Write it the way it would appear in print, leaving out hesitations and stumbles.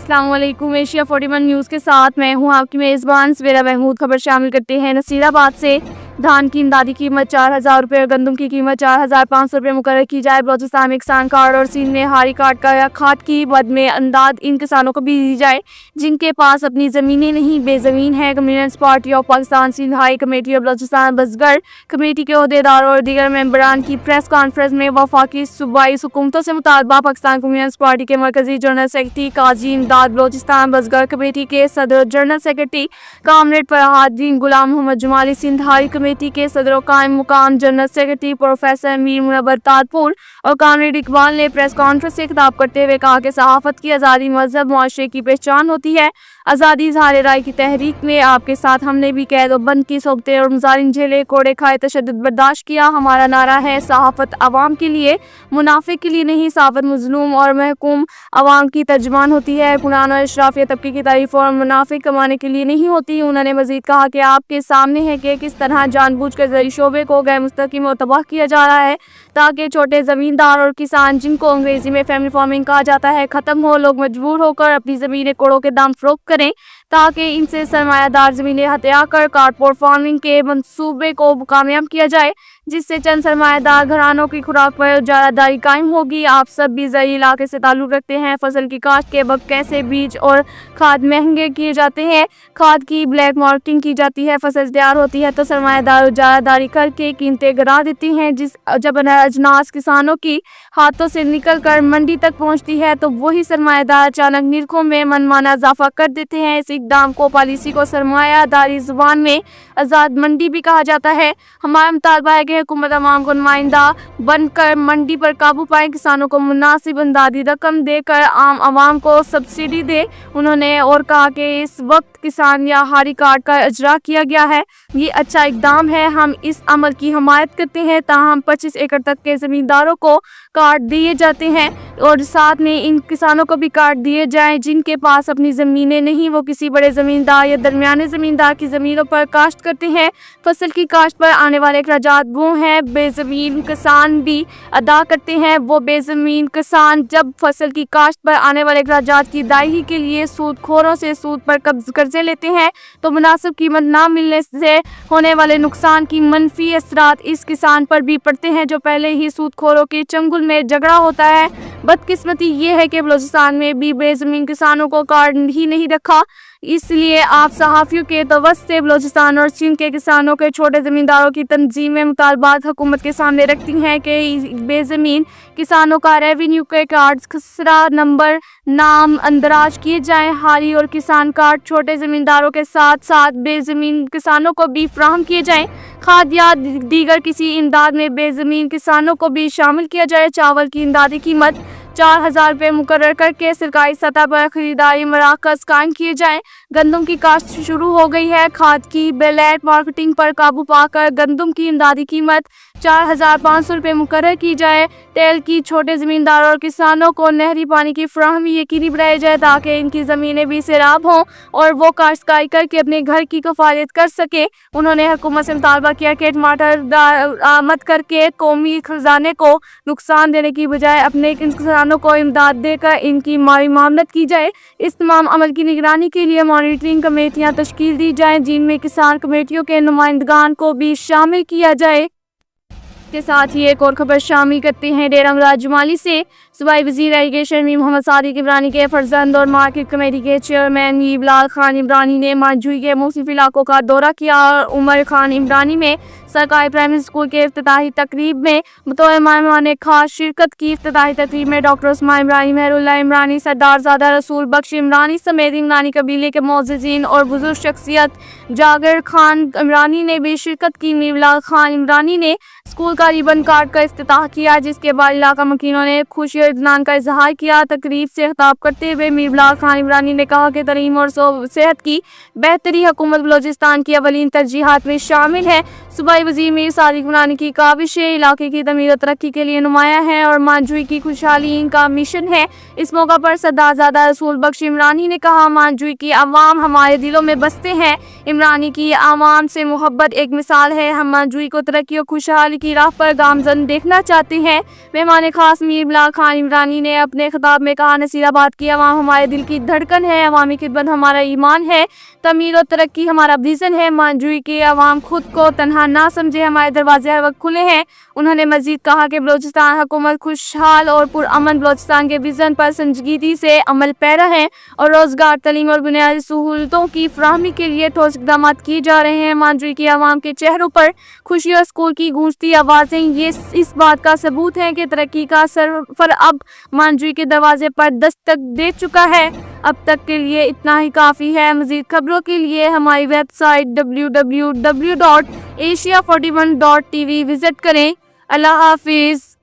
अस्सलाम वालेकुम। Asia 41 news के साथ मैं हूं आपकी मेज़बान सवेरा महमूद। खबर शामिल करते हैं नसीराबाद से। धान की इमदादी कीमत 4,000 रुपये और गंदम की कीमत 4,500 रुपये मुकर्रर की जाए। बलूचिस्तान में किसान कार्ड और सिंध में हारी कार्ड का या खाद की बद में अंदाज इन किसानों को भी दी जाए जिनके पास अपनी ज़मीनें नहीं बेज़मीन है। Communist party of Pakistan Sindh high committee और बलूचिस्तान बसगर कमेटी के अहदेदारों और दीगर मेंबरान की प्रेस कॉन्फ्रेंस में वफाकी सूबाई हुकूमतों से मुतालबा। पाकिस्तान कम्युनिस्ट पार्टी के मरकजी जनरल सेक्रेटरी काजी इमदाद, बलूचिस्तान बसगर कमेटी के सदर general secretary comrade Farhadin Ghulam Mohammad Jamali, Sindh high committee के सदर कायम मुकाम general secretary professor Mir Munawwar Tajpur और कामरेड इकबाल ने प्रेस कॉन्फ्रेंस से खिताब करते हुए कहा कि सहाफत की आज़ादी मजहब मुआशरे की पहचान होती है। आज़ादी इज़हार राय की तहरीक में आपके साथ हमने भी कैद और बंद की सोबतें और मुजारिम झेले, कोड़े खाए, तशद्दुद बर्दाश्त किया। हमारा नारा है सहाफत अवाम के लिए, मुनाफिक के लिए नहीं। सहाफत मजलूम और महकूम अवाम की तर्जमान होती है, कुरान और अशराफिया तबके की तारीफ और मुनाफिक कमाने के लिए नहीं होती। उन्होंने मजीद कहा कि आपके सामने है कि किस तरह जानबूझकर ज़रूरी शोबे को गैर मुस्तकीम और तबाह किया जा रहा है ताकि छोटे ज़मींदार और किसान, जिनको अंग्रेजी में फैमिली फार्मिंग कहा जाता है, ख़त्म हो। लोग मजबूर होकर अपनी ज़मीनें कोड़ों के दाम फरोख्त करें ताकि इनसे सरमायादार ज़मीनें हत्या कर कारपोरेट फार्मिंग के मंसूबे को कामयाब किया जाए, जिससे चंद सरमायादार घरानों की खुराक पर जारादारी कायम होगी। आप सब भी ज़रूरी इलाके से ताल्लुक़ रखते हैं। फसल की काश्त के वक्त कैसे बीज और खाद महंगे किए जाते हैं, खाद की ब्लैक मार्केटिंग की जाती है। फसल तैयार होती है तो सरमायादार जारादारी करके कीमतें गिरा देती हैं। जब अजनास किसानों की हाथों से निकल कर मंडी तक पहुँचती है तो वही सरमायादार अचानक निरखों में मनमाना इजाफा कर देते हैं। इस इक़दाम को पॉलिसी को सरमायादारी ज़ुबान में आज़ाद मंडी भी कहा जाता है। हमारा मुतालबा है कि हुकूमत अवाम को नुमाइंदा बनकर मंडी पर काबू पाए, किसानों को मुनासिब अंदाज़ी रकम देकर आम आवाम को सब्सिडी दे। उन्होंने और कहा कि इस वक्त किसान या हारी कार्ड का इजरा किया गया है, ये अच्छा इकदाम है, हम इस अमल की हमायत करते हैं। ताहम 25 एकड़ तक के ज़मींदारों को कार्ड दिए जाते हैं और साथ में इन किसानों को भी कार्ड दिए जाएं जिनके पास अपनी ज़मीनें नहीं, वो किसी बड़े ज़मींदार या दरमियाने ज़मींदार की ज़मीनों पर काश्त करते हैं। फसल की काश्त पर आने वाले अखराजात वो हैं बेज़मीन किसान भी अदा करते हैं। वो बेज़मीन किसान जब फसल की काश्त पर आने वाले अखराजात की अदायगी के लिए सूदखोरों से सूद पर कर्जे लेते हैं तो मुनासिब कीमत ना मिलने से होने वाले नुकसान की मनफी असरात इस किसान पर भी पड़ते हैं जो पहले ही सूदखोरों के चंगुल में झगड़ा होता है। बदकिस्मती ये है कि बलूचिस्तान में भी बेज़मीन किसानों को कार्ड ही नहीं रखा, इसलिए आप सहाफ़ियों के तवज्जो से बलूचिस्तान और सिंध के किसानों के छोटे ज़मींदारों की तंजीमें मुतालबात हुकूमत के सामने रखती हैं कि बेज़मीन किसानों का रेवेन्यू के कार्ड, खसरा नंबर, नाम अंदराज किए जाएं। हारी और किसान कार्ड छोटे ज़मींदारों के साथ साथ बेज़मीन किसानों को भी फराहम किए जाएं। खाद या दीगर किसी इमदाद में बेज़मीन किसानों को भी शामिल किया जाए। चावल की इमदादी कीमत 4,000 रुपये मुकर्रर करके सरकारी सतह पर खरीदारी मराकज़ कायम किए जाएं। गंदम की काश्त शुरू हो गई है। खाद की ब्लैक मार्केटिंग पर काबू पाकर गंदम की इमदादी कीमत 4,500 रुपये मुकर्रर की जाए। तेल की छोटे ज़मींदारों और किसानों को नहरी पानी की फराहमी यकीनी बनाई जाए ताकि इनकी ज़मीनें भी सैराब हों और वो काश्तकारी करके अपने घर की कफालत कर सके। उन्होंने हुकूमत से मुतालबा किया कि टमाटर आमद करके कौमी खजाने को नुकसान देने की बजाय अपने किसानों को इमदाद देकर इनकी माली मामलत की जाए। इस तमाम अमल की निगरानी के लिए मॉनिटरिंग कमेटियाँ तश्कील दी जाएँ जिनमें किसान कमेटियों के नुमाइंदगान को भी शामिल किया जाए। के साथ ही एक और खबर शामिल करते हैं डेरा मुराद जमाली से। सूबाई वज़ीर इरीगेशन मीर मोहम्मद सादिक इमरानी के फर्जंद और मार्केट कमेटी के चेयरमैन मीर बिलाल खान इमरानी ने मांझुई के मुख्तलिफ इलाकों का दौरा किया और उमर खान इमरानी में सरकारी प्राइमरी स्कूल के इफ्तिताही तकरीब में बतौर मेहमान ने खास शिरकत की। इफ्तिताही तकरीब में डॉक्टर उस्मान इमरानी, मेहरुल्लाह इमरानी, सरदारजादा रसूल बख्श इमरानी समेत इमरानी कबीले के मोअज़्ज़िज़ीन और बुजुर्ग शख्सियत जागिर खान इमरानी ने भी शिरकत की। मीर बिलाल खान इमरानी ने स्कूल का रिबन काट कर इफ्तिताह किया, जिसके बाद इलाका मकीनों ने खुशी और इत्मीनान का इजहार किया। तकरीब से खिताब करते हुए मीर बिलाल खान इमरानी ने कहा कि तालीम और सेहत की बेहतरी हुकूमत बलूचिस्तान की अवलीन तरजीहात में शामिल है। सूबाई वज़ीर मीर सादिक इमरानी की काविशें इलाके की तमीर और तरक्की के लिए नुमायां हैं और मांझुई की खुशहाली इनका मिशन है। इस मौका पर सरदारजादा रसूल बख्श इमरानी ने कहा, मांझुई की आवाम हमारे दिलों में बसते हैं। इमरानी की आवाम से मोहब्बत एक मिसाल है। हम मांझुई को तरक्की और खुशहाली की राह पर गामजन देखना चाहते हैं। मेहमान खास मीर बिलाल खान عثمان عمرانی نے اپنے خطاب میں کہا، نصیرآباد کی عوام ہمارے دل کی دھڑکن ہے، عوامی خدمت ہمارا ایمان ہے، تعمیر و ترقی ہمارا ویژن ہے۔ مانجوئی کی عوام خود کو تنہا نہ سمجھے، ہمارے دروازے ہر وقت کھلے ہیں۔ انہوں نے مزید کہا کہ بلوچستان حکومت خوشحال اور پرامن بلوچستان کے ویژن پر سنجیدگی سے عمل پیرا ہے اور روزگار، تعلیم اور بنیادی سہولتوں کی فراہمی کے لیے ٹھوس اقدامات کیے جا رہے ہیں۔ مانجوئی کی عوام کے چہروں پر خوشی اور سکون کی گونجتی آوازیں یہ اس بات کا ثبوت ہیں کہ ترقی کا سفر اب مانجوئی کے دروازے پر دستک دے چکا ہے۔ اب تک کے لیے اتنا ہی کافی ہے۔ مزید خبروں کے لیے ہماری ویب سائٹ www.asia41.tv وزٹ کریں۔ اللہ حافظ۔